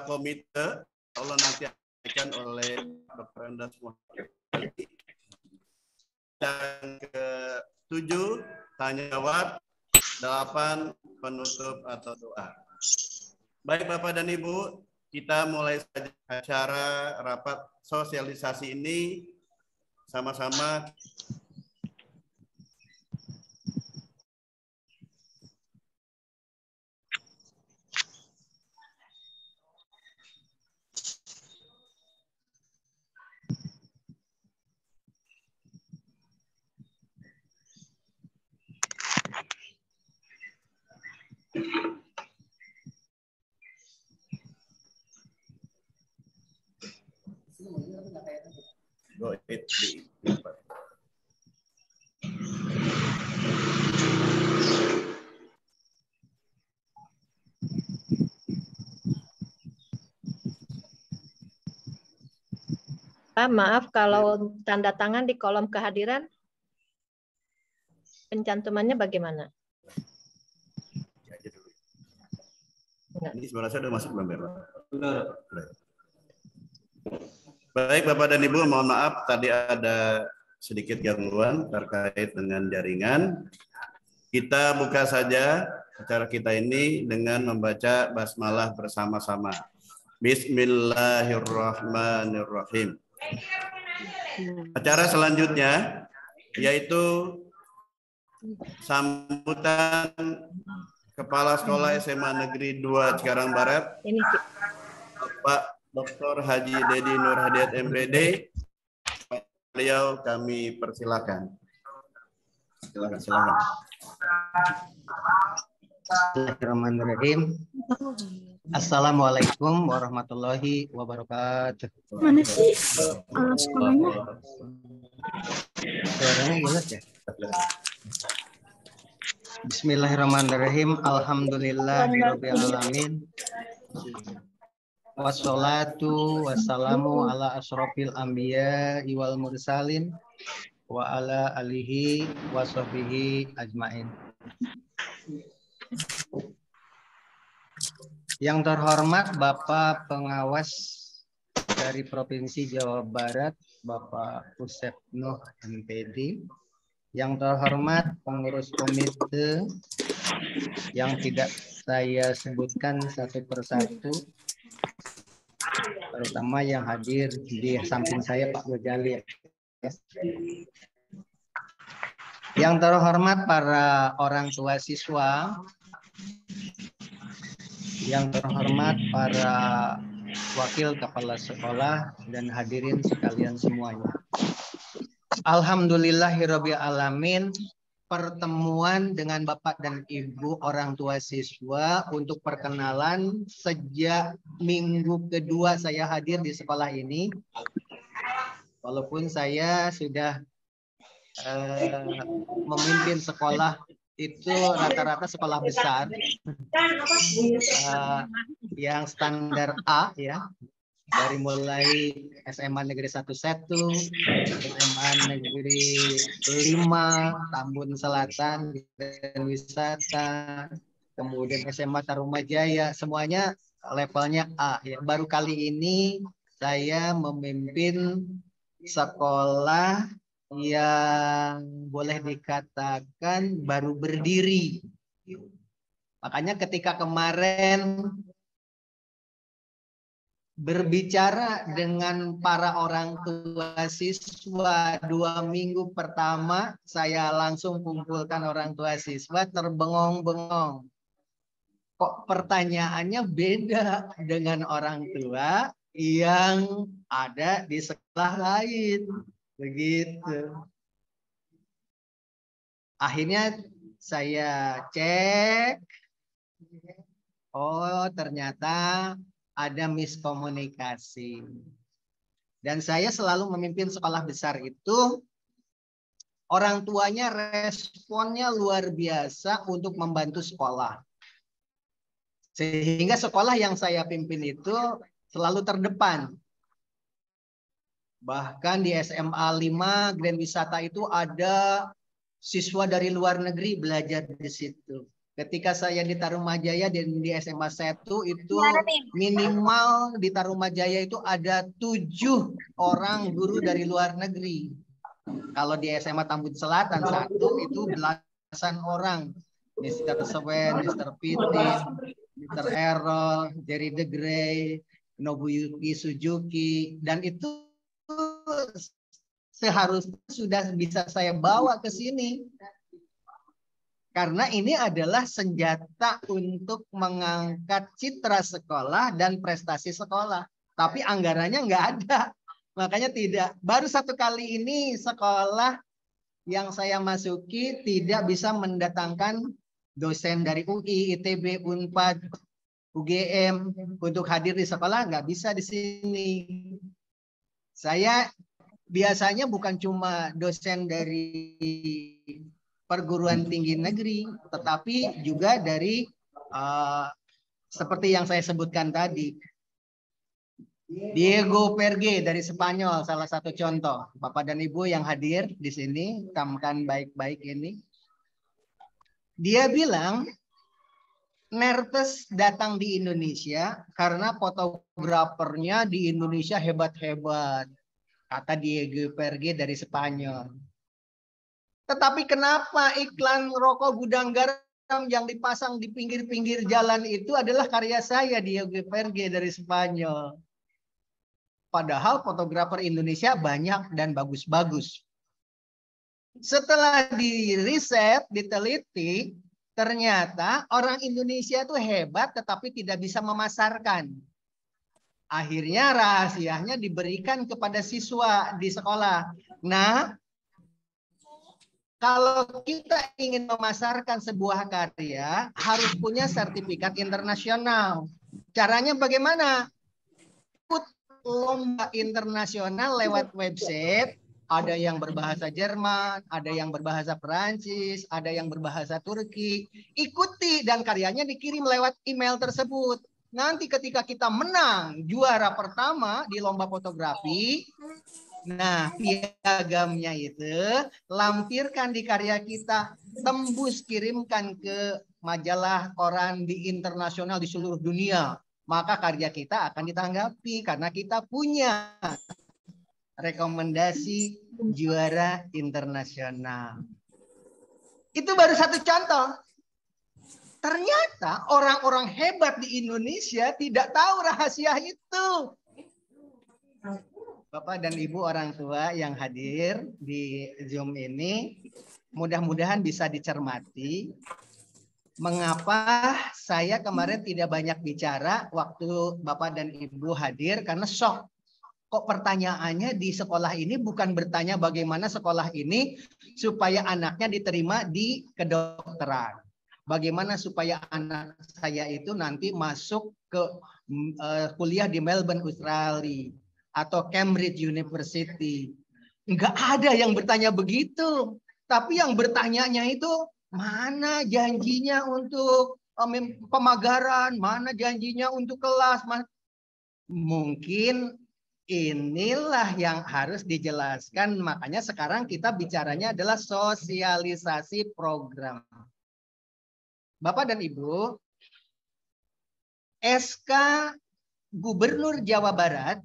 komite, Allah nanti akan oleh Dr. Endas Muhammad. Dan ke-7 tanya jawab, 8 penutup atau doa. Baik Bapak dan Ibu, kita mulai saja acara rapat sosialisasi ini sama-sama. Pak, maaf kalau tanda tangan di kolom kehadiran, pencantumannya bagaimana? Ini sebenarnya sudah masuk belum, Pak? Baik, Bapak dan Ibu, mohon maaf tadi ada sedikit gangguan terkait dengan jaringan. Kita buka saja acara kita ini dengan membaca basmalah bersama-sama. Bismillahirrahmanirrahim. Acara selanjutnya yaitu sambutan Kepala Sekolah SMA Negeri 2 Cikarang Barat, Bapak Dr. Haji Dedi Nur Hadiat MPD. Beliau kami persilakan. Silakan. Bismillahirrahmanirrahim. Assalamualaikum warahmatullahi wabarakatuh. Mana sih sekolahnya? Suaranya jelas ya? Bismillahirrahmanirrahim. Alhamdulillahirrahmanirrahim. Wassalatu wassalamu ala asrofil anbiya wal mursalin wa ala alihi wa sahbihi ajmain. Yang terhormat Bapak Pengawas dari Provinsi Jawa Barat, Bapak Usep Nuh MPD. Yang terhormat pengurus komite yang tidak saya sebutkan satu persatu, terutama yang hadir di samping saya Pak Gojali. Yang terhormat para orang tua siswa, yang terhormat para wakil kepala sekolah dan hadirin sekalian semuanya. Alhamdulillahirabbil alamin, pertemuan dengan Bapak dan Ibu orang tua siswa untuk perkenalan sejak minggu kedua saya hadir di sekolah ini. Walaupun saya sudah memimpin sekolah itu rata-rata sekolah besar yang standar A ya, dari mulai SMA Negeri 11, SMA Negeri 5, Tambun Selatan dan Wisata, kemudian SMA Tarumajaya, semuanya levelnya A ya. Baru kali ini saya memimpin sekolah yang boleh dikatakan baru berdiri. Makanya ketika kemarin berbicara dengan para orang tua siswa 2 minggu pertama, saya langsung kumpulkan orang tua siswa terbengong-bengong. Kok pertanyaannya beda dengan orang tua yang ada di sekolah lain. Begitu. Akhirnya saya cek. Oh, ternyata ada miskomunikasi. Dan saya selalu memimpin sekolah besar itu, orang tuanya responnya luar biasa untuk membantu sekolah. Sehingga sekolah yang saya pimpin itu selalu terdepan. Bahkan di SMA 5 Grand Wisata itu ada siswa dari luar negeri belajar di situ. Ketika saya di Tarumajaya dan di SMA 1 itu minimal di Tarumajaya itu ada 7 orang guru dari luar negeri. Kalau di SMA Tambun Selatan 1 itu belasan orang. Mr. Swen, Mr. Pitin, Mr. Errol, Jerry the Grey, Nobuyuki Suzuki, dan itu seharusnya sudah bisa saya bawa ke sini. Karena ini adalah senjata untuk mengangkat citra sekolah dan prestasi sekolah. Tapi anggarannya nggak ada. Makanya tidak. Baru 1 kali ini sekolah yang saya masuki tidak bisa mendatangkan dosen dari UI, ITB, Unpad, UGM untuk hadir di sekolah. Nggak bisa di sini. Saya biasanya bukan cuma dosen dari perguruan tinggi negeri, tetapi juga dari seperti yang saya sebutkan tadi. Diego Perge dari Spanyol, salah satu contoh. Bapak dan Ibu yang hadir di sini, camkan baik-baik ini. Dia bilang, nervous datang di Indonesia karena fotografernya di Indonesia hebat-hebat. Kata Diego Perge dari Spanyol. Tetapi kenapa iklan rokok gudang garam yang dipasang di pinggir-pinggir jalan itu adalah karya saya, Diego Perge dari Spanyol. Padahal fotografer Indonesia banyak dan bagus-bagus. Setelah diriset, diteliti, ternyata orang Indonesia itu hebat tetapi tidak bisa memasarkan. Akhirnya rahasianya diberikan kepada siswa di sekolah. Nah, kalau kita ingin memasarkan sebuah karya, harus punya sertifikat internasional. Caranya bagaimana? Ikut lomba internasional lewat website. Ada yang berbahasa Jerman, ada yang berbahasa Perancis, ada yang berbahasa Turki. Ikuti dan karyanya dikirim lewat email tersebut. Nanti ketika kita menang juara pertama di lomba fotografi, nah, piagamnya itu lampirkan di karya kita, tembus kirimkan ke majalah koran di internasional di seluruh dunia. Maka karya kita akan ditanggapi karena kita punya rekomendasi juara internasional. Itu baru 1 contoh. Ternyata orang-orang hebat di Indonesia tidak tahu rahasia itu. Bapak dan Ibu orang tua yang hadir di Zoom ini, mudah-mudahan bisa dicermati mengapa saya kemarin tidak banyak bicara waktu Bapak dan Ibu hadir karena shock. Kok pertanyaannya di sekolah ini bukan bertanya bagaimana sekolah ini supaya anaknya diterima di kedokteran. Bagaimana supaya anak saya itu nanti masuk ke kuliah di Melbourne, Australia. Atau Cambridge University. Enggak ada yang bertanya begitu. Tapi yang bertanyanya itu mana janjinya untuk pemagaran, mana janjinya untuk kelas. Mungkin inilah yang harus dijelaskan. Makanya sekarang kita bicaranya adalah sosialisasi program. Bapak dan Ibu, SK Gubernur Jawa Barat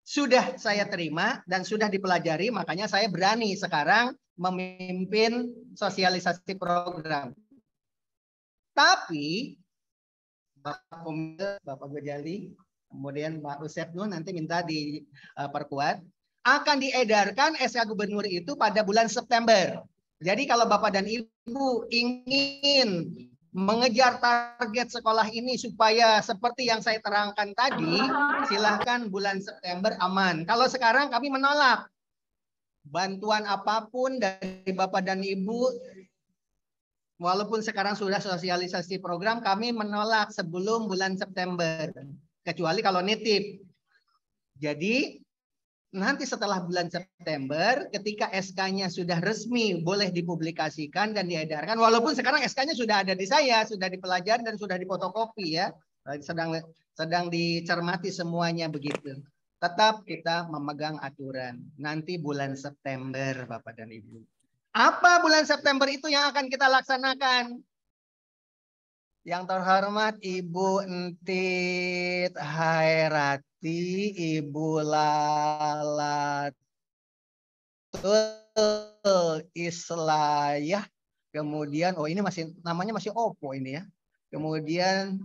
sudah saya terima dan sudah dipelajari, makanya saya berani sekarang memimpin sosialisasi program. Tapi Bapak Gojali, kemudian Pak Usep nanti minta diperkuat, akan diedarkan SK Gubernur itu pada bulan September. Jadi kalau Bapak dan Ibu ingin mengejar target sekolah ini supaya seperti yang saya terangkan tadi, silahkan bulan September aman. Kalau sekarang kami menolak bantuan apapun dari Bapak dan Ibu, walaupun sekarang sudah sosialisasi program, kami menolak sebelum bulan September, kecuali kalau nitip. Jadi nanti setelah bulan September, ketika SK-nya sudah resmi boleh dipublikasikan dan diedarkan, walaupun sekarang SK-nya sudah ada di saya, sudah dipelajari dan sudah difotokopi ya, sedang dicermati semuanya begitu. Tetap kita memegang aturan. Nanti bulan September, Bapak dan Ibu. Apa bulan September itu yang akan kita laksanakan? Yang terhormat Ibu Entit Hairati, Ibu Lalatul Islayah, kemudian ini masih namanya masih Oppo ini ya. Kemudian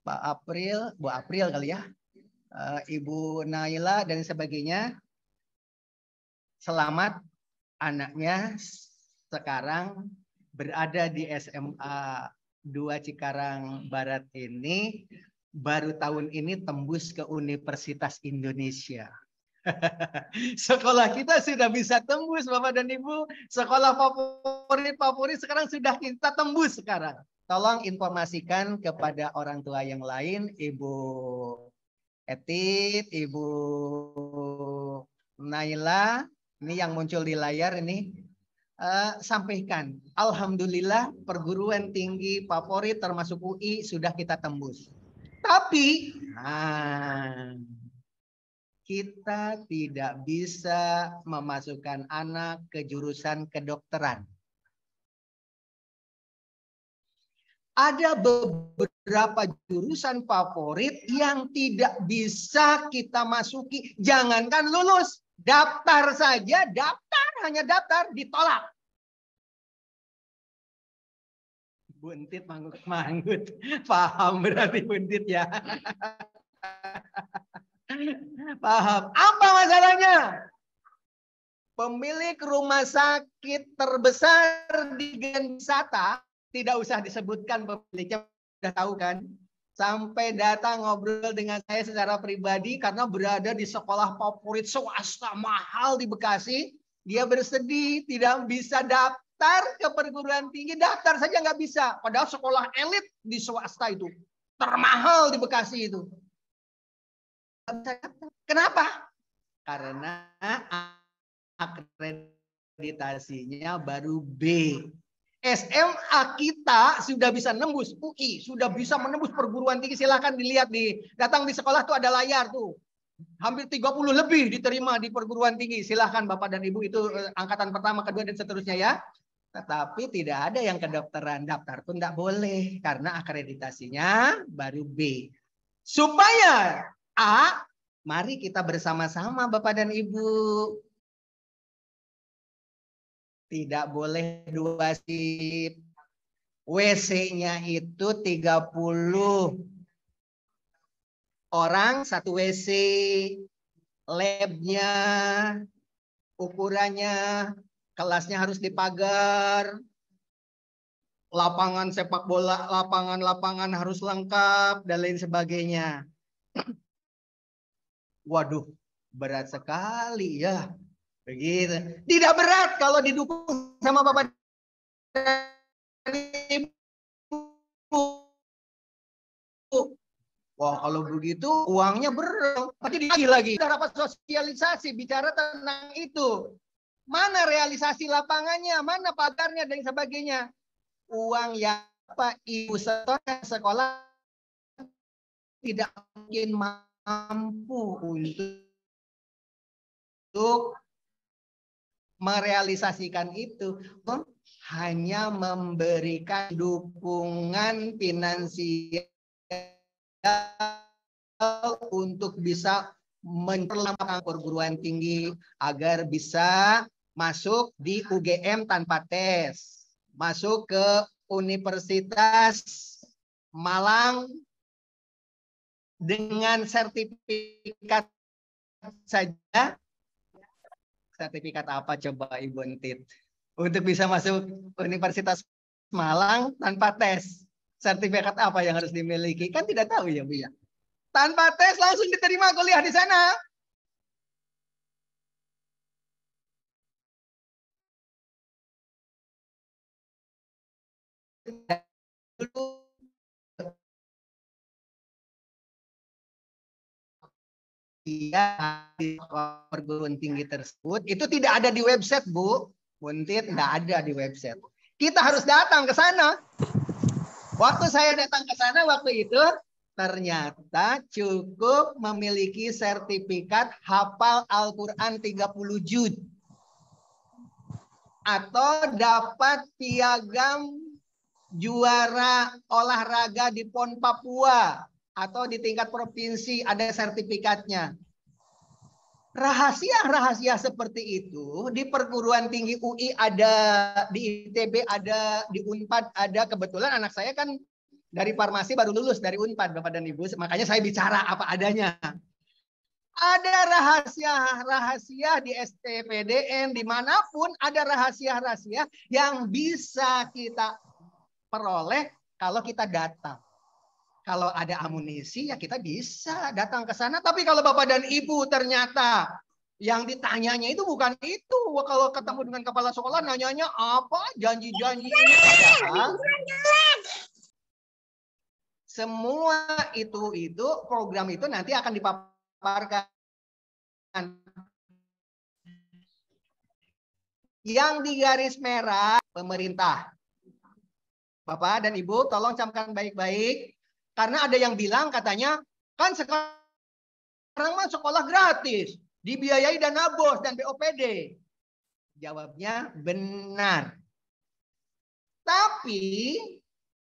Pak April, Bu April kali ya, Ibu Naila dan sebagainya. Selamat, anaknya sekarang berada di SMA 2 Cikarang Barat ini baru tahun ini tembus ke Universitas Indonesia. Sekolah kita sudah bisa tembus Bapak dan Ibu. Sekolah favorit sekarang sudah kita tembus sekarang. Tolong informasikan kepada orang tua yang lain, Ibu Etit, Ibu Naila, ini yang muncul di layar ini. Sampaikan, alhamdulillah perguruan tinggi favorit termasuk UI sudah kita tembus. Tapi kita tidak bisa memasukkan anak ke jurusan kedokteran. Ada beberapa jurusan favorit yang tidak bisa kita masuki. Jangankan lulus, daftar saja, hanya daftar ditolak. Buntit manggut. Paham berarti buntit ya. Paham. Apa masalahnya? Pemilik rumah sakit terbesar di Gen Wisata, tidak usah disebutkan pemiliknya, sudah tahu kan? Sampai datang ngobrol dengan saya secara pribadi karena berada di sekolah favorit swasta mahal di Bekasi. Dia bersedih tidak bisa daftar ke perguruan tinggi. Daftar saja nggak bisa. Padahal sekolah elit di swasta itu. Termahal di Bekasi itu. Kenapa? Karena akreditasinya baru B. SMA kita sudah bisa nembus UI, sudah bisa menembus perguruan tinggi. Silahkan dilihat datang di sekolah tuh ada layar tuh. Hampir 30 lebih diterima di perguruan tinggi. Silahkan Bapak dan Ibu, itu angkatan pertama, kedua dan seterusnya ya. Tetapi tidak ada yang kedokteran, daftar pun tidak boleh karena akreditasinya baru B. Supaya A, mari kita bersama-sama Bapak dan Ibu. Tidak boleh 2 shift. WC-nya itu 30 orang 1 WC. Lab-nya, ukurannya, kelasnya harus dipagar. Lapangan sepak bola, lapangan harus lengkap dan lain sebagainya. Waduh, berat sekali ya. Begitu. Tidak berat kalau didukung sama Bapak dan Ibu. Wah, kalau begitu uangnya berat. Pasti lagi. Kita rapat sosialisasi bicara tentang itu. Mana realisasi lapangannya, mana pagarnya dan sebagainya. Uang yang Pak Ibu sekolah tidak mungkin mampu untuk merealisasikan itu, hanya memberikan dukungan finansial untuk bisa memperlambat perguruan tinggi agar bisa masuk di UGM tanpa tes, masuk ke Universitas Malang dengan sertifikat saja. Sertifikat apa coba Ibu Entit? Untuk bisa masuk Universitas Malang tanpa tes. Sertifikat apa yang harus dimiliki? Kan tidak tahu ya Bu ya. Tanpa tes langsung diterima kuliah di sana. Perguruan tinggi tersebut itu tidak ada di website Bu Buntit, tidak ada di website. Kita harus datang ke sana. Waktu saya datang ke sana waktu itu ternyata cukup memiliki sertifikat hafal Al-Quran 30 juz atau dapat piagam juara olahraga di PON Papua atau di tingkat provinsi ada sertifikatnya. Rahasia-rahasia seperti itu di perguruan tinggi UI ada, di ITB ada, di Unpad ada. Kebetulan anak saya kan dari farmasi baru lulus dari Unpad, Bapak dan Ibu. Makanya saya bicara apa adanya. Ada rahasia-rahasia di STPDN, dimanapun ada rahasia-rahasia yang bisa kita peroleh kalau kita datang. Kalau ada amunisi ya kita bisa datang ke sana. Tapi kalau Bapak dan Ibu ternyata yang ditanyanya itu bukan itu. Kalau ketemu dengan kepala sekolah nanyanya apa? Janji-janji ini. Padahal semua itu program itu nanti akan dipaparkan. Yang di garis merah pemerintah. Bapak dan Ibu tolong camkan baik-baik. Karena ada yang bilang katanya, kan sekarang mah sekolah gratis, dibiayai dana BOS dan BOPD. Jawabnya benar. Tapi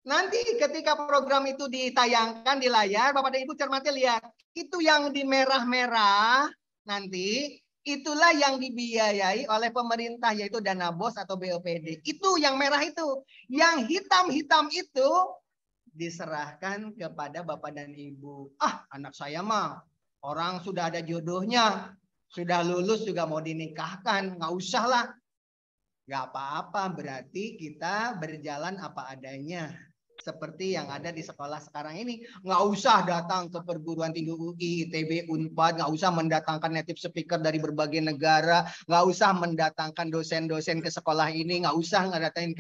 nanti ketika program itu ditayangkan di layar, Bapak dan Ibu cermati lihat. Itu yang di merah-merah nanti, itulah yang dibiayai oleh pemerintah, yaitu dana BOS atau BOPD. Itu yang merah itu. Yang hitam-hitam itu diserahkan kepada Bapak dan Ibu. Ah, anak saya mah orang sudah ada jodohnya, sudah lulus juga mau dinikahkan, nggak usah lah. Nggak apa-apa, berarti kita berjalan apa adanya. Seperti yang ada di sekolah sekarang ini. Nggak usah datang ke perguruan tinggi UI, ITB, Unpad, nggak usah mendatangkan native speaker dari berbagai negara, nggak usah mendatangkan dosen-dosen ke sekolah ini, nggak usah ngedatangin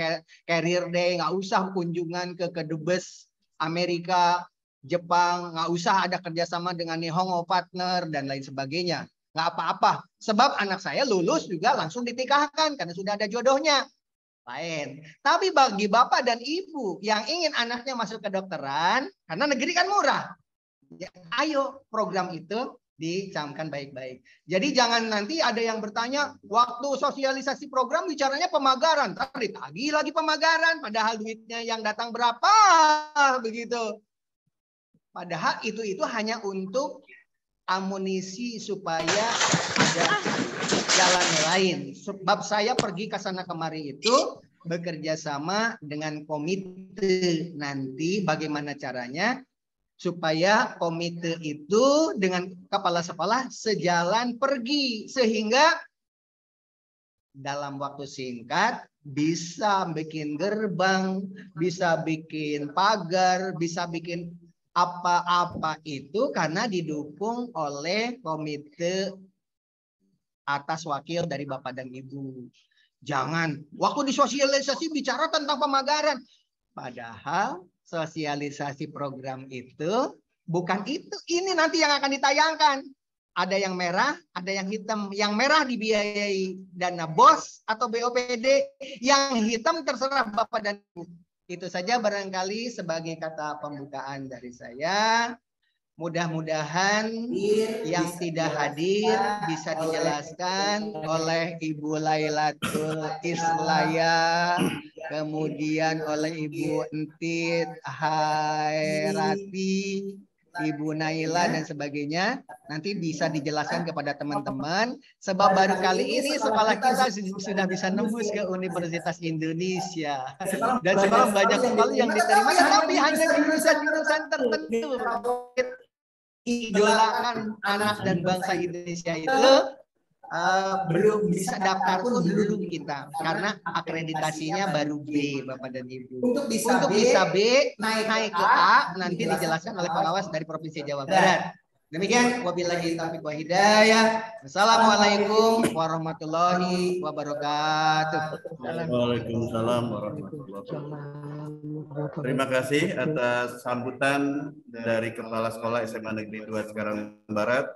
career day, nggak usah kunjungan ke kedubes Amerika, Jepang, nggak usah ada kerjasama dengan Nihongo Partner dan lain sebagainya. Nggak apa-apa, sebab anak saya lulus juga langsung dinikahkan karena sudah ada jodohnya. Lain. Tapi bagi Bapak dan Ibu yang ingin anaknya masuk ke dokteran, karena negeri kan murah, ya, ayo program itu dicamkan baik-baik. Jadi jangan nanti ada yang bertanya, waktu sosialisasi program bicaranya pemagaran, tadi ditagih lagi pemagaran, padahal duitnya yang datang berapa, begitu. Padahal itu hanya untuk amunisi supaya ada jalan lain. Sebab saya pergi ke sana kemari itu bekerja sama dengan komite. Nanti bagaimana caranya supaya komite itu dengan kepala sekolah sejalan pergi. Sehingga dalam waktu singkat bisa bikin gerbang, bisa bikin pagar, bisa bikin apa-apa itu karena didukung oleh komite atas wakil dari Bapak dan Ibu. Jangan waktu disosialisasi bicara tentang pemagaran. Padahal sosialisasi program itu bukan itu. Ini nanti yang akan ditayangkan. Ada yang merah, ada yang hitam. Yang merah dibiayai dana BOS atau BOPD. Yang hitam terserah Bapak dan Ibu. Itu saja barangkali sebagai kata pembukaan dari saya. Mudah-mudahan yang tidak hadir bisa dijelaskan oleh Ibu Lailatul Islaya, kemudian oleh Ibu Entit Hairati, Ibu Naila dan sebagainya. Nanti bisa dijelaskan kepada teman-teman. Sebab baru kali ini sekolah kita sudah bisa nembus ke Universitas Indonesia. Dan sekolah banyak sekali yang diterima. Tapi hanya jurusan-jurusan tertentu. Idolakan anak dan bangsa Indonesia itu belum bisa daftar pun belum kita. Karena akreditasinya baru B, Bapak dan Ibu. Untuk bisa B, naik ke A, nanti dijelaskan oleh pengawas dari Provinsi Jawa Barat. Demikian, wabillahi taufiq wa hidayah. Wassalamualaikum warahmatullahi wabarakatuh. Waalaikumsalam warahmatullahi wabarakatuh. Terima kasih atas sambutan dari Kepala Sekolah SMA Negeri 2 Cikarang Barat,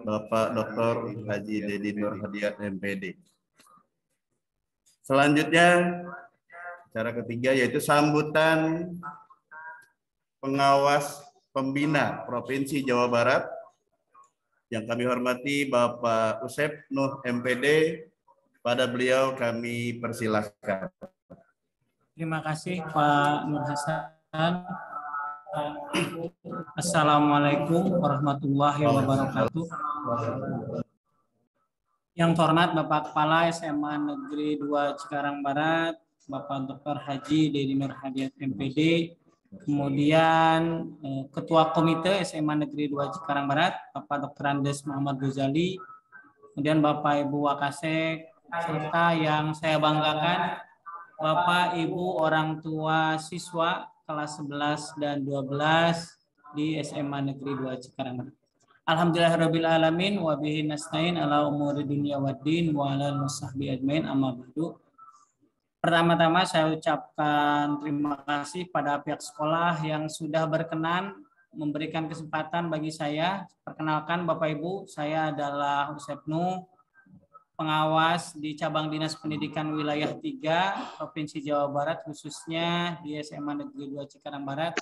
Bapak Dr. Haji Dedi Nur Hadiat MPD. Selanjutnya, cara ketiga yaitu sambutan pengawas Pembina Provinsi Jawa Barat. Yang kami hormati Bapak Usep Nuh MPD. Pada beliau kami persilahkan. Terima kasih Pak Nur Hasan. Assalamualaikum warahmatullahi wabarakatuh. Yang terhormat Bapak Kepala SMA Negeri 2 Cikarang Barat, Bapak Dr. Haji Dedi Nur Hadiat MPD, kemudian Ketua Komite SMA Negeri 2 Cikarang Barat, Bapak Dr. Andes Muhammad Ghazali, kemudian Bapak Ibu Wakasek, serta yang saya banggakan, Bapak Ibu orang tua siswa kelas 11 dan 12 di SMA Negeri 2 Cikarang Barat. Alhamdulillahirabbil alamin wa bihi nasta'in ala umuri dunya waddin wa ala wasahbihi ajmain amma ba'du. Pertama-tama saya ucapkan terima kasih pada pihak sekolah yang sudah berkenan memberikan kesempatan bagi saya. Perkenalkan Bapak Ibu, saya adalah Usepnu, pengawas di cabang Dinas Pendidikan Wilayah 3 Provinsi Jawa Barat, khususnya di SMA Negeri 2 Cikarang Barat.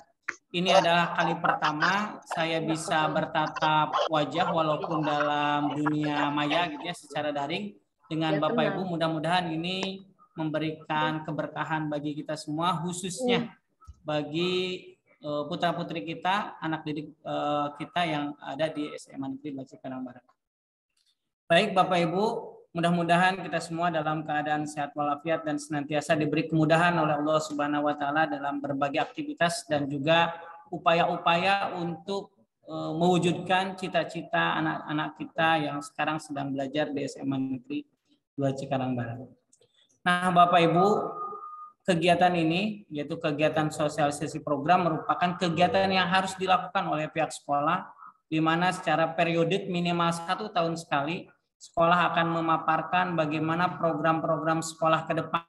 Ini adalah kali pertama saya bisa bertatap wajah walaupun dalam dunia maya gitu ya, secara daring dengan Bapak Ibu. Mudah-mudahan ini memberikan keberkahan bagi kita semua, khususnya bagi putra-putri kita, anak didik kita yang ada di SMA Negeri 2 Cikarang Barat. Baik Bapak Ibu, mudah-mudahan kita semua dalam keadaan sehat walafiat dan senantiasa diberi kemudahan oleh Allah Subhanahu wa taala dalam berbagai aktivitas dan juga upaya-upaya untuk mewujudkan cita-cita anak-anak kita yang sekarang sedang belajar di SMA Negeri 2 Cikarang Barat. Nah, Bapak Ibu, kegiatan ini yaitu kegiatan sosialisasi program merupakan kegiatan yang harus dilakukan oleh pihak sekolah, di mana secara periodik minimal 1 tahun sekali sekolah akan memaparkan bagaimana program-program sekolah ke depan.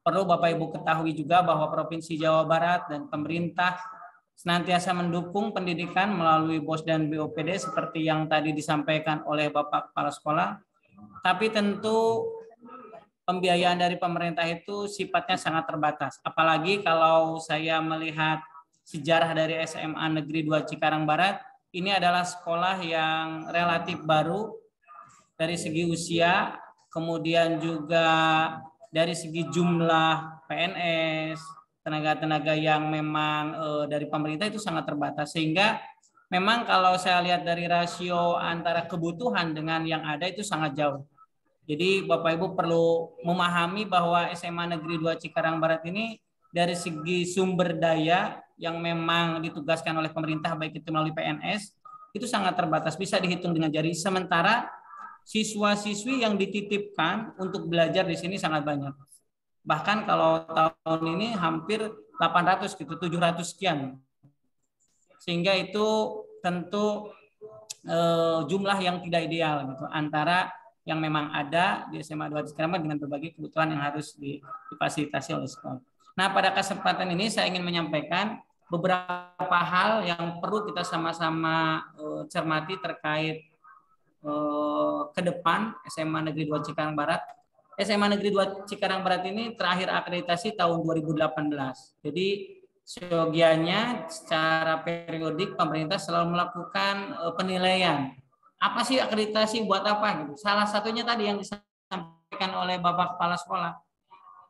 Perlu Bapak Ibu ketahui juga bahwa Provinsi Jawa Barat dan pemerintah senantiasa mendukung pendidikan melalui BOS dan BOPD seperti yang tadi disampaikan oleh Bapak Kepala Sekolah. Tapi tentu pembiayaan dari pemerintah itu sifatnya sangat terbatas. Apalagi kalau saya melihat sejarah dari SMA Negeri 2 Cikarang Barat, ini adalah sekolah yang relatif baru dari segi usia, kemudian juga dari segi jumlah PNS, tenaga-tenaga yang memang dari pemerintah itu sangat terbatas. Sehingga memang kalau saya lihat dari rasio antara kebutuhan dengan yang ada itu sangat jauh. Jadi Bapak Ibu perlu memahami bahwa SMA Negeri 2 Cikarang Barat ini dari segi sumber daya yang memang ditugaskan oleh pemerintah baik itu melalui PNS itu sangat terbatas, bisa dihitung dengan jari. Sementara siswa-siswi yang dititipkan untuk belajar di sini sangat banyak. Bahkan kalau tahun ini hampir 800 gitu, 700 sekian. Sehingga itu tentu jumlah yang tidak ideal gitu antara yang memang ada di SMA 2 Cikarang Barat dengan berbagai kebutuhan yang harus difasilitasi oleh sekolah. Nah, pada kesempatan ini saya ingin menyampaikan beberapa hal yang perlu kita sama-sama cermati terkait ke depan SMA Negeri 2 Cikarang Barat. SMA Negeri 2 Cikarang Barat ini terakhir akreditasi tahun 2018. Jadi seyogianya secara periodik pemerintah selalu melakukan penilaian. Apa sih akreditasi, buat apa gitu. Salah satunya tadi yang disampaikan oleh Bapak Kepala Sekolah.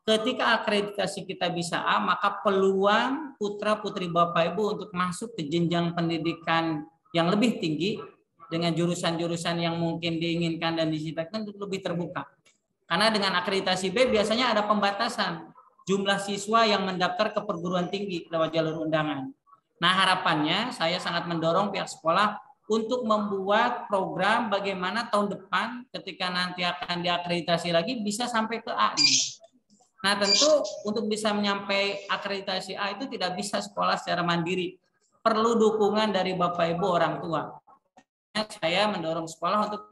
Ketika akreditasi kita bisa A, maka peluang putra-putri Bapak Ibu untuk masuk ke jenjang pendidikan yang lebih tinggi dengan jurusan-jurusan yang mungkin diinginkan dan diciptakan itu lebih terbuka. Karena dengan akreditasi B biasanya ada pembatasan jumlah siswa yang mendaftar ke perguruan tinggi lewat jalur undangan. Nah, harapannya saya sangat mendorong pihak sekolah untuk membuat program bagaimana tahun depan ketika nanti akan diakreditasi lagi bisa sampai ke A. Nah, tentu untuk bisa menyampai akreditasi A itu tidak bisa sekolah secara mandiri. Perlu dukungan dari Bapak Ibu orang tua. Saya mendorong sekolah untuk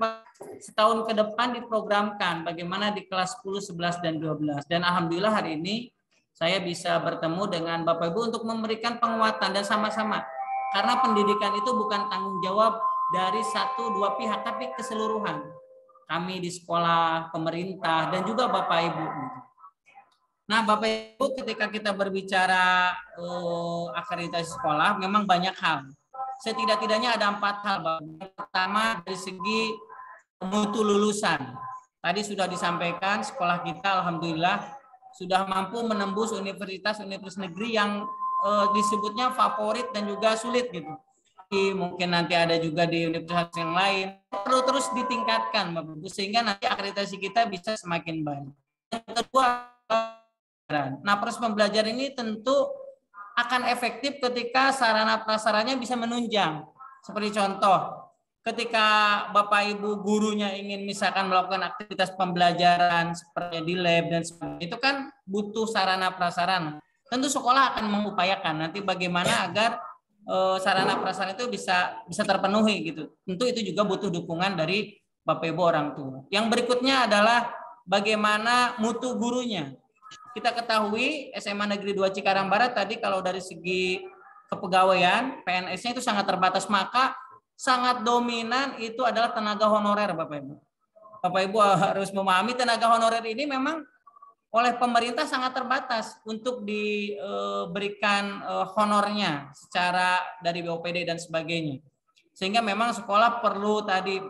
setahun ke depan diprogramkan bagaimana di kelas 10, 11, dan 12. Dan alhamdulillah hari ini saya bisa bertemu dengan Bapak Ibu untuk memberikan penguatan dan sama-sama. Karena pendidikan itu bukan tanggung jawab dari 1-2 pihak, tapi keseluruhan. Kami di sekolah, pemerintah, dan juga Bapak Ibu. Nah, Bapak Ibu, ketika kita berbicara akreditasi sekolah, memang banyak hal. Setidak-tidaknya ada 4 hal. Yang pertama dari segi mutu lulusan. Tadi sudah disampaikan sekolah kita alhamdulillah sudah mampu menembus universitas negeri yang disebutnya favorit dan juga sulit gitu. Mungkin nanti ada juga di universitas yang lain, perlu terus ditingkatkan Bapak Ibu, sehingga nanti akreditasi kita bisa semakin baik. Yang kedua, nah proses pembelajaran ini tentu akan efektif ketika sarana prasaranya bisa menunjang. Seperti contoh, ketika Bapak Ibu gurunya ingin misalkan melakukan aktivitas pembelajaran seperti di lab dan sebagainya, itu kan butuh sarana prasarana. Tentu sekolah akan mengupayakan nanti bagaimana agar sarana prasarana itu bisa terpenuhi gitu. Tentu itu juga butuh dukungan dari Bapak Ibu orang tua. Yang berikutnya adalah bagaimana mutu gurunya. Kita ketahui SMA Negeri 2 Cikarang Barat tadi kalau dari segi kepegawaian PNS-nya itu sangat terbatas, maka sangat dominan itu adalah tenaga honorer Bapak Ibu. Bapak Ibu harus memahami tenaga honorer ini memang oleh pemerintah sangat terbatas untuk diberikan honornya secara dari BOPD dan sebagainya. Sehingga memang sekolah perlu tadi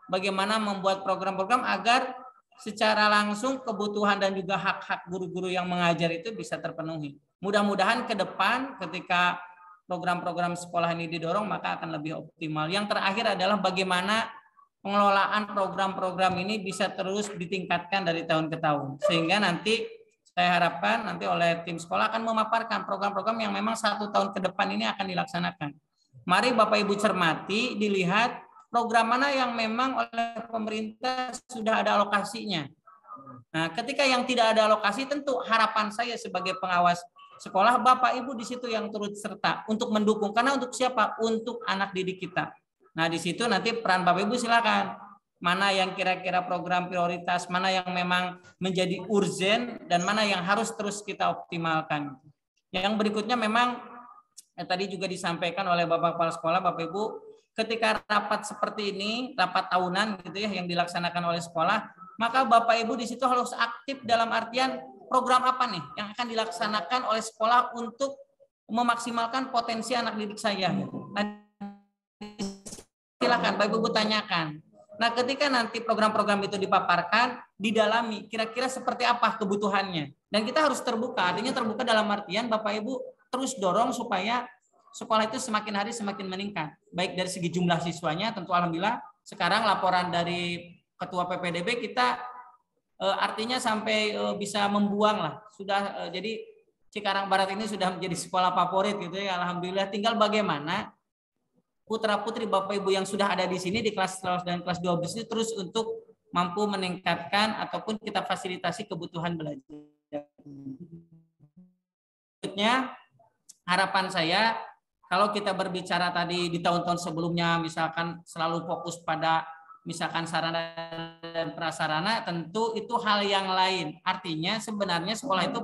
bagaimana membuat program-program agar secara langsung kebutuhan dan juga hak-hak guru-guru yang mengajar itu bisa terpenuhi. Mudah-mudahan ke depan ketika program-program sekolah ini didorong maka akan lebih optimal. Yang terakhir adalah bagaimana pengelolaan program-program ini bisa terus ditingkatkan dari tahun ke tahun. Sehingga nanti saya harapkan nanti oleh tim sekolah akan memaparkan program-program yang memang 1 tahun ke depan ini akan dilaksanakan. Mari Bapak Ibu cermati, dilihat program mana yang memang oleh pemerintah sudah ada alokasinya. Nah, ketika yang tidak ada alokasi, tentu harapan saya sebagai pengawas sekolah, Bapak Ibu di situ yang turut serta untuk mendukung. Karena untuk siapa? Untuk anak didik kita. Nah, di situ nanti peran Bapak Ibu silakan. Mana yang kira-kira program prioritas, mana yang memang menjadi urgen, dan mana yang harus terus kita optimalkan. Yang berikutnya memang tadi juga disampaikan oleh Bapak Kepala Sekolah, Bapak Ibu, ketika rapat seperti ini, rapat tahunan gitu ya yang dilaksanakan oleh sekolah, maka Bapak Ibu di situ harus aktif dalam artian program apa nih yang akan dilaksanakan oleh sekolah untuk memaksimalkan potensi anak didik saya. Nah, silakan Bapak Ibu tanyakan. Nah, ketika nanti program-program itu dipaparkan, didalami kira-kira seperti apa kebutuhannya. Dan kita harus terbuka, artinya terbuka dalam artian Bapak Ibu terus dorong supaya sekolah itu semakin hari semakin meningkat. Baik dari segi jumlah siswanya, tentu alhamdulillah sekarang laporan dari Ketua PPDB kita artinya sampai bisa membuang lah. Sudah jadi Cikarang Barat ini sudah menjadi sekolah favorit gitu ya. Alhamdulillah, tinggal bagaimana putra-putri Bapak Ibu yang sudah ada di sini di kelas 11 dan kelas 12 itu terus untuk mampu meningkatkan ataupun kita fasilitasi kebutuhan belajar. Berikutnya, harapan saya kalau kita berbicara tadi di tahun-tahun sebelumnya misalkan selalu fokus pada misalkan sarana dan prasarana, tentu itu hal yang lain. Artinya sebenarnya sekolah itu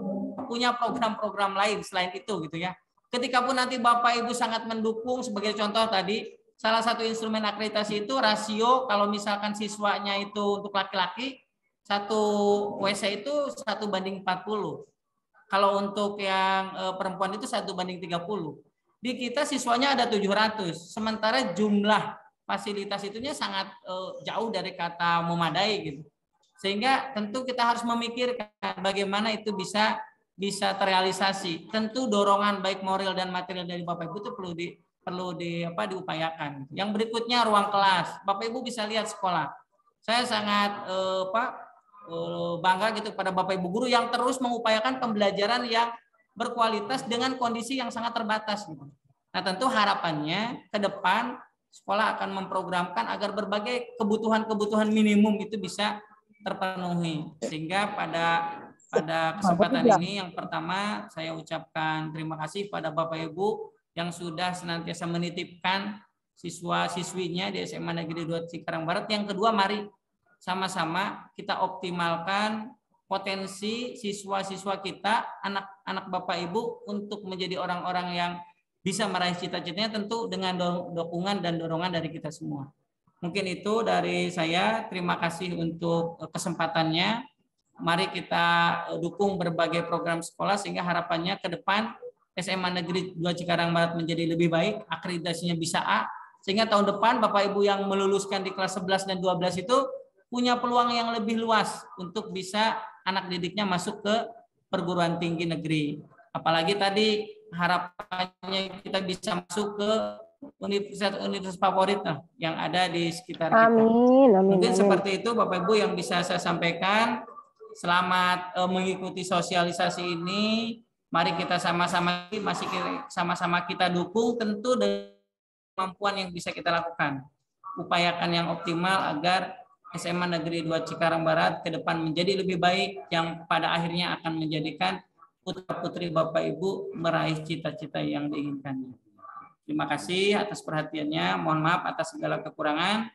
punya program-program lain selain itu gitu ya. Ketika pun nanti Bapak Ibu sangat mendukung, sebagai contoh tadi salah satu instrumen akreditasi itu rasio, kalau misalkan siswanya itu untuk laki-laki 1 WC itu 1:40. Kalau untuk yang perempuan itu 1:30. Di kita siswanya ada 700, sementara jumlah fasilitas itunya sangat jauh dari kata memadai gitu. Sehingga tentu kita harus memikirkan bagaimana itu bisa terrealisasi. Tentu dorongan baik moral dan material dari Bapak Ibu itu perlu diupayakan. Yang berikutnya ruang kelas. Bapak Ibu bisa lihat sekolah. Saya sangat bangga gitu pada Bapak Ibu guru yang terus mengupayakan pembelajaran yang berkualitas dengan kondisi yang sangat terbatas gitu. Nah, tentu harapannya ke depan sekolah akan memprogramkan agar berbagai kebutuhan minimum itu bisa terpenuhi. Sehingga pada kesempatan ini yang pertama saya ucapkan terima kasih pada Bapak Ibu yang sudah senantiasa menitipkan siswa-siswinya di SMA Negeri 2 Cikarang Barat. Yang kedua, mari sama-sama kita optimalkan potensi siswa-siswa kita, anak-anak Bapak Ibu untuk menjadi orang-orang yang bisa meraih cita-citanya, tentu dengan dukungan dan dorongan dari kita semua. Mungkin itu dari saya. Terima kasih untuk kesempatannya. Mari kita dukung berbagai program sekolah sehingga harapannya ke depan SMA Negeri 2 Cikarang Barat menjadi lebih baik, akreditasinya bisa A, sehingga tahun depan Bapak Ibu yang meluluskan di kelas 11 dan 12 itu punya peluang yang lebih luas untuk bisa anak didiknya masuk ke perguruan tinggi negeri. Apalagi tadi harapannya kita bisa masuk ke universitas favorit yang ada di sekitar kita. Amin, amin, Mungkin amin. seperti itu Bapak Ibu yang bisa saya sampaikan. Selamat mengikuti sosialisasi ini. Mari kita sama-sama kita dukung tentu dengan kemampuan yang bisa kita lakukan. Upayakan yang optimal agar SMA Negeri 2 Cikarang Barat ke depan menjadi lebih baik yang pada akhirnya akan menjadikan putra-putri Bapak Ibu meraih cita-cita yang diinginkannya. Terima kasih atas perhatiannya. Mohon maaf atas segala kekurangan.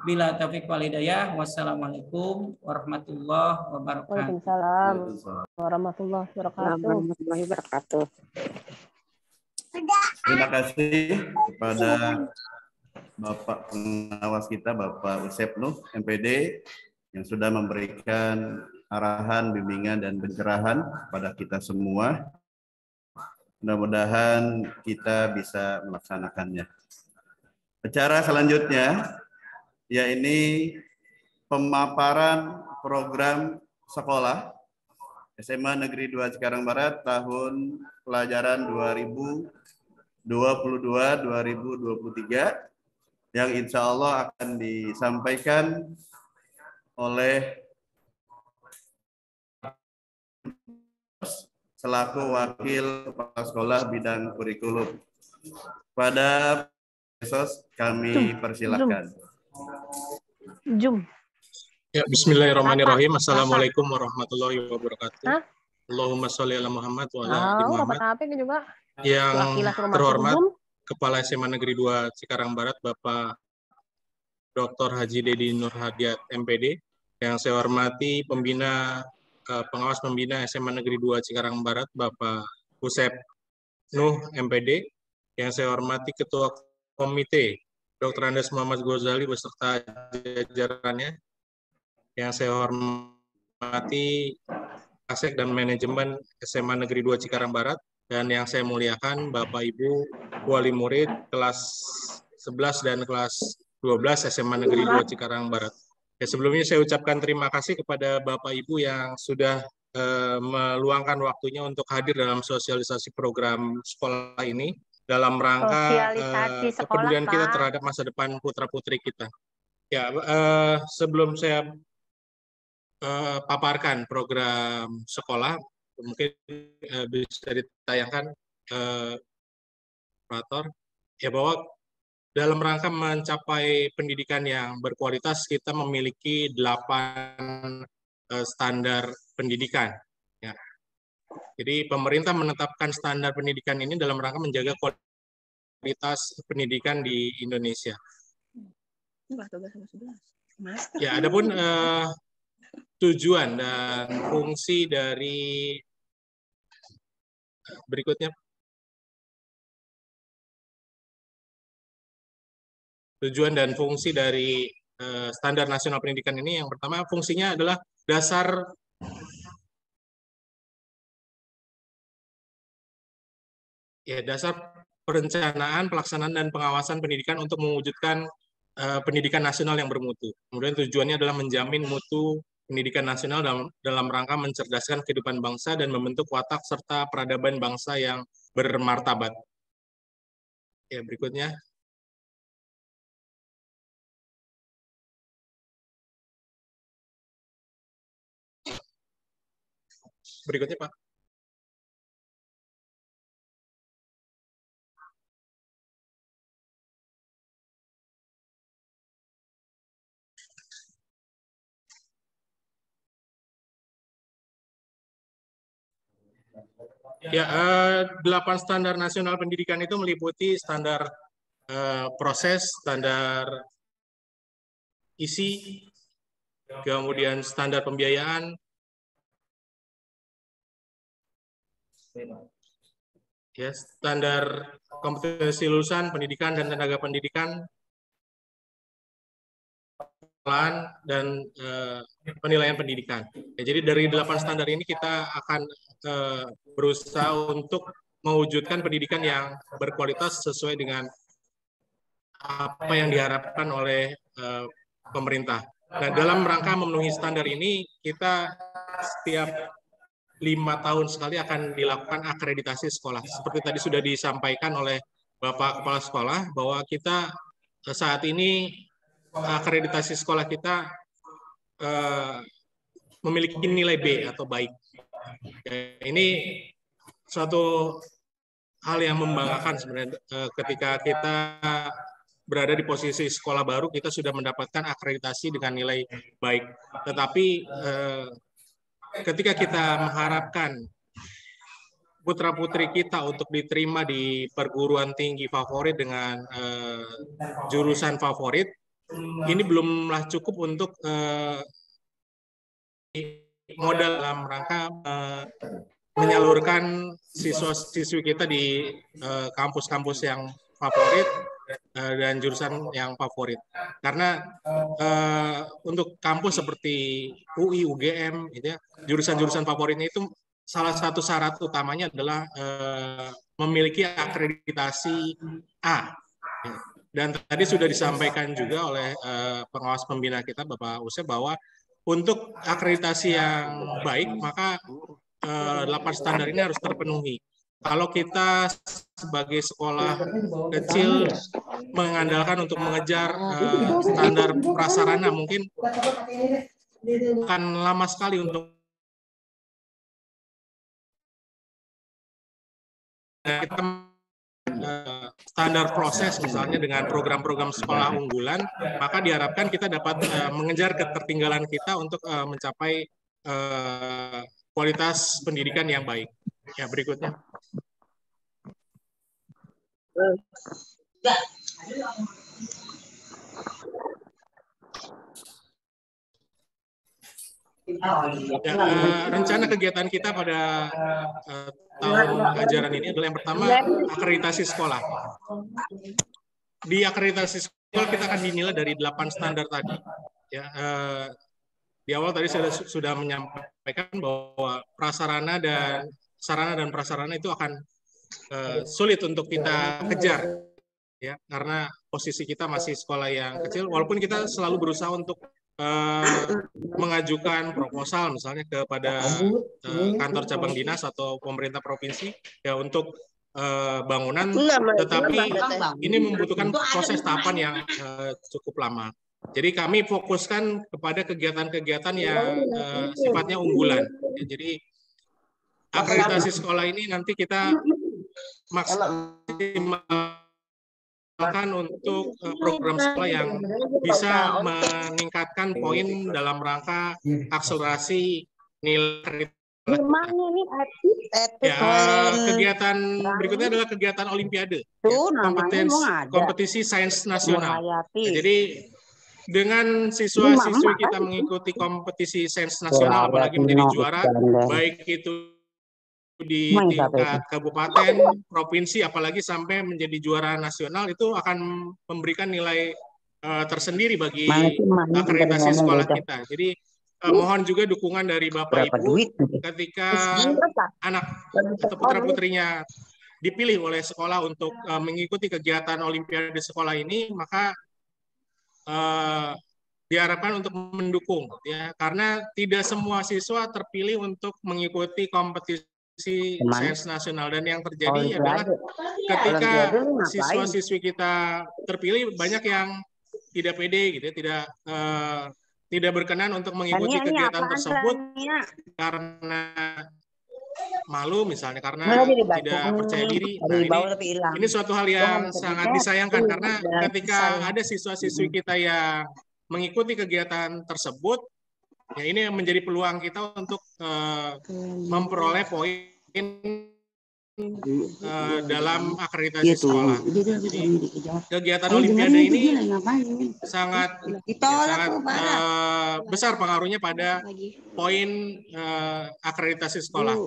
Bila taufiq wal hidayah. Wassalamualaikum warahmatullahi wabarakatuh. Waalaikumsalam warahmatullahi wabarakatuh. Terima kasih kepada Bapak pengawas kita, Bapak Usep Nuh, MPD, yang sudah memberikan arahan, bimbingan, dan pencerahan kepada kita semua. Mudah-mudahan kita bisa melaksanakannya. Acara selanjutnya, yaitu pemaparan program sekolah SMA Negeri 2 Cikarang Barat tahun pelajaran 2022-2023 yang insya Allah akan disampaikan oleh selaku Wakil Kepala Sekolah Bidang Kurikulum. Pada esos kami persilahkan. Jum. Ya, bismillahirrahmanirrahim. Assalamualaikum warahmatullahi wabarakatuh. Hah? Allahumma sholli ala Muhammad wa ala ali Muhammad. Rapat apa juga? Yang terhormat Jum. Kepala SMA Negeri 2 Cikarang Barat, Bapak Dr. Haji Dedi Nur Hadiat, MPD. Yang saya hormati pengawas pembina SMA Negeri 2 Cikarang Barat, Bapak Usep Nuh, MPD. Yang saya hormati Ketua Komite, Dr. Andes Muhammad Ghazali beserta jajarannya. Yang saya hormati Kasek dan Manajemen SMA Negeri 2 Cikarang Barat. Dan yang saya muliakan Bapak Ibu Wali Murid kelas 11 dan kelas 12 SMA Negeri 2 Cikarang Barat. Ya, sebelumnya saya ucapkan terima kasih kepada Bapak Ibu yang sudah meluangkan waktunya untuk hadir dalam sosialisasi program sekolah ini dalam rangka kepedulian kita terhadap masa depan putra-putri kita. Ya, sebelum saya paparkan program sekolah, mungkin bisa ditayangkan operator, ya, bahwa dalam rangka mencapai pendidikan yang berkualitas, kita memiliki 8 standar pendidikan. Ya. Jadi pemerintah menetapkan standar pendidikan ini dalam rangka menjaga kualitas pendidikan di Indonesia. Ya, adapun tujuan dan fungsi dari berikutnya. Tujuan dan fungsi dari standar nasional pendidikan ini, yang pertama fungsinya adalah dasar perencanaan, pelaksanaan, dan pengawasan pendidikan untuk mewujudkan pendidikan nasional yang bermutu. Kemudian tujuannya adalah menjamin mutu pendidikan nasional dalam rangka mencerdaskan kehidupan bangsa dan membentuk watak serta peradaban bangsa yang bermartabat. Ya, berikutnya. Berikutnya, Pak. Ya, 8 standar nasional pendidikan itu meliputi standar proses, standar isi, kemudian standar pembiayaan, ya, standar kompetensi lulusan pendidikan dan tenaga pendidikan, dan penilaian pendidikan. Ya, jadi dari 8 standar ini kita akan berusaha untuk mewujudkan pendidikan yang berkualitas sesuai dengan apa yang diharapkan oleh pemerintah. Nah, dalam rangka memenuhi standar ini, kita setiap 5 tahun sekali akan dilakukan akreditasi sekolah. Seperti tadi sudah disampaikan oleh Bapak Kepala Sekolah bahwa kita saat ini akreditasi sekolah kita memiliki nilai B atau baik. Ini suatu hal yang membanggakan sebenarnya ketika kita berada di posisi sekolah baru, kita sudah mendapatkan akreditasi dengan nilai baik. Tetapi ketika kita mengharapkan putra-putri kita untuk diterima di perguruan tinggi favorit dengan jurusan favorit, ini belumlah cukup untuk modal dalam rangka menyalurkan siswa-siswi kita di kampus-kampus yang favorit dan jurusan yang favorit. Karena untuk kampus seperti UI, UGM, gitu ya, jurusan-jurusan favoritnya itu salah satu syarat utamanya adalah memiliki akreditasi A. Dan tadi sudah disampaikan juga oleh pengawas pembina kita, Bapak Usep, bahwa untuk akreditasi yang baik, maka 8 standar ini harus terpenuhi. Kalau kita sebagai sekolah kecil mengandalkan untuk mengejar standar prasarana, mungkin akan lama sekali untuk kita standar proses, misalnya dengan program-program sekolah unggulan, maka diharapkan kita dapat mengejar ketertinggalan kita untuk mencapai kualitas pendidikan yang baik. Ya, berikutnya. Ya, rencana kegiatan kita pada tahun ajaran ini adalah yang pertama, akreditasi sekolah. Di akreditasi sekolah kita akan dinilai dari 8 standar tadi. Ya, di awal tadi saya sudah menyampaikan bahwa prasarana dan sarana dan prasarana itu akan sulit untuk kita kejar, ya, karena posisi kita masih sekolah yang kecil. Walaupun kita selalu berusaha untuk mengajukan proposal misalnya kepada kantor cabang dinas atau pemerintah provinsi ya untuk bangunan, tetapi ini membutuhkan proses tahapan yang cukup lama. Jadi kami fokuskan kepada kegiatan-kegiatan yang sifatnya unggulan. Jadi akreditasi sekolah ini nanti kita maksimalkan untuk program sekolah yang bisa meningkatkan poin dalam rangka akselerasi nilai. Ya, kegiatan berikutnya adalah kegiatan Olimpiade, kompetisi sains nasional. Ya, jadi dengan siswa-siswi kita mengikuti kompetisi sains nasional, apalagi menjadi juara, baik itu di tingkat kabupaten, provinsi, apalagi sampai menjadi juara nasional, itu akan memberikan nilai tersendiri bagi akreditasi sekolah kita. Jadi mohon juga dukungan dari Bapak Ibu ketika anak atau putra-putrinya dipilih oleh sekolah untuk mengikuti kegiatan Olimpiade sekolah ini, maka diharapkan untuk mendukung, ya, karena tidak semua siswa terpilih untuk mengikuti kompetisi sains nasional, dan yang terjadi adalah ketika siswa-siswi kita terpilih, banyak yang tidak pede, gitu, tidak berkenan untuk mengikuti kegiatan tersebut karena malu misalnya, karena tidak percaya diri. Nah, ini suatu hal yang sangat disayangkan, karena ketika ada siswa-siswi kita yang mengikuti kegiatan tersebut, ya ini menjadi peluang kita untuk memperoleh poin dalam akreditasi sekolah. Jadi kegiatan Olimpiade ini sangat besar pengaruhnya pada poin akreditasi sekolah.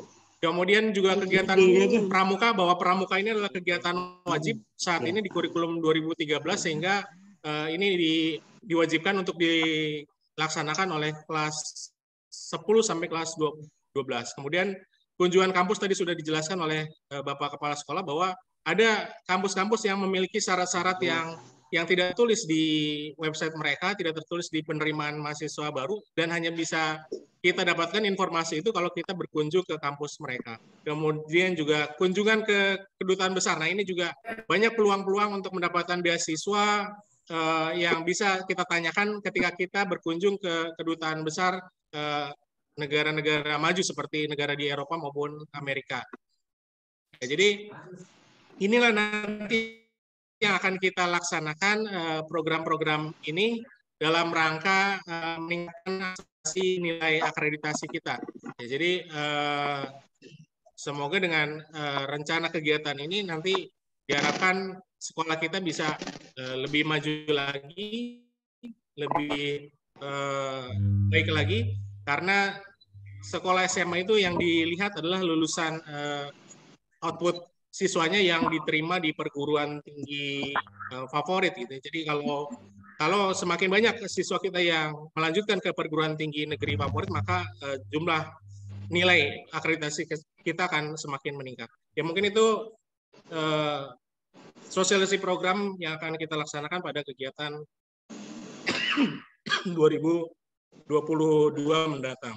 Kemudian juga kegiatan pramuka, bahwa pramuka ini adalah kegiatan wajib saat ini di kurikulum 2013, sehingga ini diwajibkan untuk dilaksanakan oleh kelas 10 sampai kelas 12. Kemudian kunjungan kampus tadi sudah dijelaskan oleh Bapak Kepala Sekolah bahwa ada kampus-kampus yang memiliki syarat-syarat yang tidak tertulis di website mereka, tidak tertulis di penerimaan mahasiswa baru, dan hanya bisa kita dapatkan informasi itu kalau kita berkunjung ke kampus mereka. Kemudian juga kunjungan ke kedutaan besar. Nah, ini juga banyak peluang-peluang untuk mendapatkan beasiswa yang bisa kita tanyakan ketika kita berkunjung ke kedutaan besar negara-negara maju seperti negara di Eropa maupun Amerika. Ya, jadi inilah nanti yang akan kita laksanakan program-program ini dalam rangka meningkatkan nilai akreditasi kita. Ya, jadi semoga dengan rencana kegiatan ini nanti diharapkan sekolah kita bisa lebih maju lagi, lebih baik lagi, karena sekolah SMA itu yang dilihat adalah lulusan output siswanya yang diterima di perguruan tinggi favorit gitu. Jadi kalau semakin banyak siswa kita yang melanjutkan ke perguruan tinggi negeri favorit, maka jumlah nilai akreditasi kita akan semakin meningkat. Ya mungkin itu sosialisasi program yang akan kita laksanakan pada kegiatan 2022 mendatang.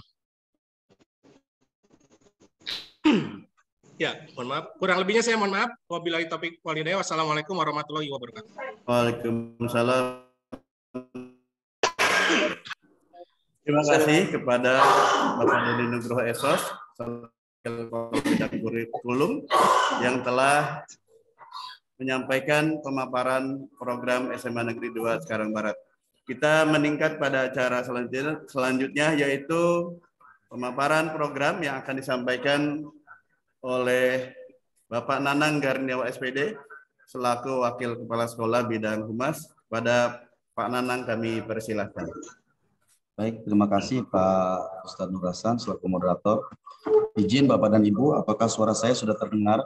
Ya, mohon maaf. Kurang lebihnya saya mohon maaf. Wabillahi taufiq wal hidayah. Wassalamualaikum warahmatullahi wabarakatuh. Waalaikumsalam. Terima kasih kepada Bapak Dodi Nugroho Esos, Bidang Kurikulum, yang telah menyampaikan pemaparan program SMA Negeri 2 Cikarang Barat. Kita meningkat pada acara selanjutnya, yaitu pemaparan program yang akan disampaikan oleh Bapak Nanang Garniawa SPD selaku Wakil Kepala Sekolah Bidang Humas. Pada Pak Nanang kami persilahkan. Baik, terima kasih Pak Ustadz Nur Hasan selaku moderator. Izin Bapak dan Ibu, apakah suara saya sudah terdengar?